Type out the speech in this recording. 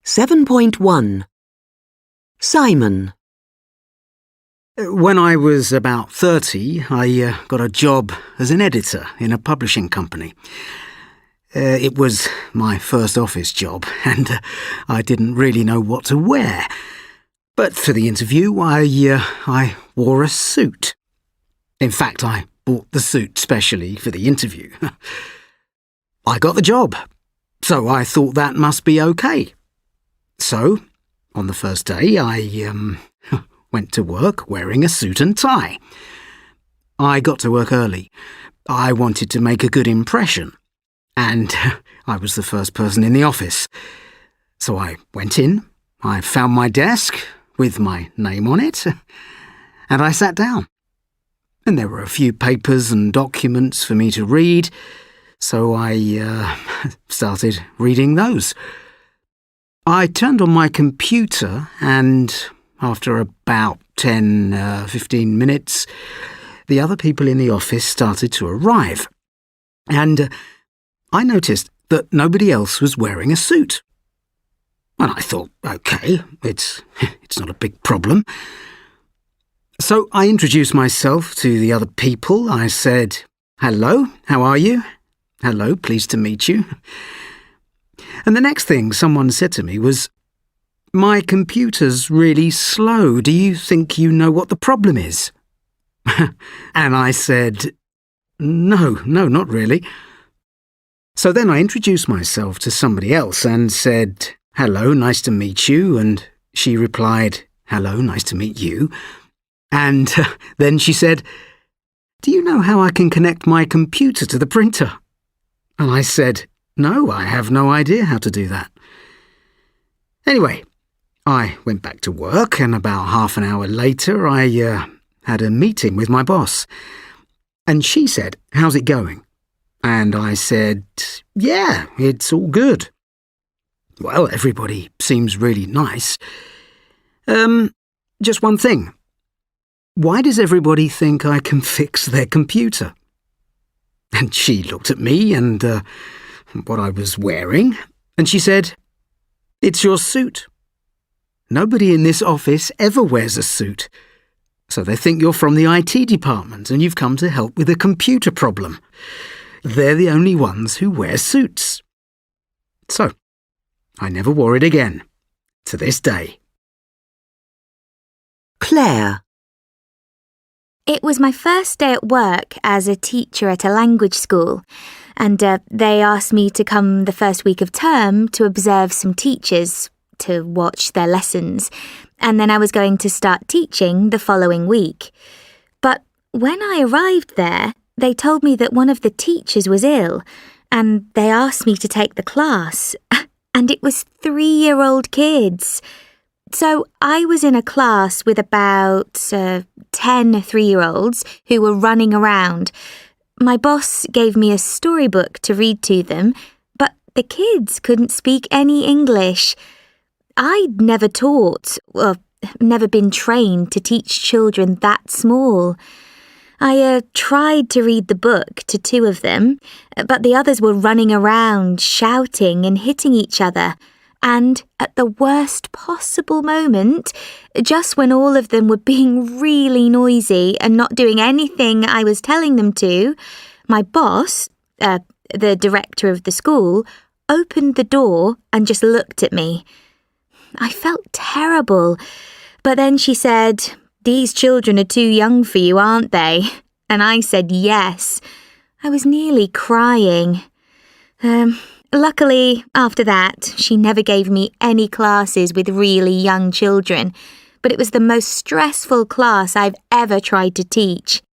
7.1 Simon. When I was about 30, I got a job as an editor in a publishing company. It was my first office job, and I didn't really know what to wear. But for the interview, I wore a suit. In fact, I bought the suit specially for the interview. I got the job, so I thought that must be okay. So, on the first day, I went to work wearing a suit and tie. I got to work early. I wanted to make a good impression, and I was the first person in the office. So I went in, I found my desk with my name on it, and I sat down. And there were a few papers and documents for me to read, so I started reading those. I turned on my computer and after about 10-15 minutes, the other people in the office started to arrive. And I noticed that nobody else was wearing a suit. And I thought, OK, it's not a big problem. So I introduced myself to the other people. I said, "Hello, how are you? Hello, pleased to meet you." And the next thing someone said to me was, "My computer's really slow. Do you think you know what the problem is?" And I said, No, not really. So then I introduced myself to somebody else and said, "Hello, nice to meet you." And she replied, "Hello, nice to meet you." And then she said, "Do you know how I can connect my computer to the printer?" And I said, "No, I have no idea how to do that." Anyway, I went back to work, and about half an hour later I had a meeting with my boss. And she said, "How's it going?" And I said, "Yeah, it's all good." "Well, everybody seems really nice. Just one thing. Why does everybody think I can fix their computer?" And she looked at me and what I was wearing, and she said, "It's your suit. Nobody in this office ever wears a suit. So they think you're from the IT department and you've come to help with a computer problem. They're the only ones who wear suits." So, I never wore it again, to this day. Claire. It was my first day at work as a teacher at a language school, and they asked me to come the first week of term to observe some teachers, to watch their lessons, and then I was going to start teaching the following week. But when I arrived there, they told me that one of the teachers was ill, and they asked me to take the class, and it was 3-year-old kids. So I was in a class with about 10 3-year-olds who were running around. My boss gave me a storybook to read to them, but the kids couldn't speak any English. I'd never taught, or never been trained to teach children that small. I tried to read the book to 2 of them, but the others were running around, shouting and hitting each other. And at the worst possible moment, just when all of them were being really noisy and not doing anything I was telling them to, my boss, the director of the school, opened the door and just looked at me. I felt terrible, but then she said, "These children are too young for you, aren't they?" And I said yes. I was nearly crying. Luckily, after that, she never gave me any classes with really young children, but it was the most stressful class I've ever tried to teach.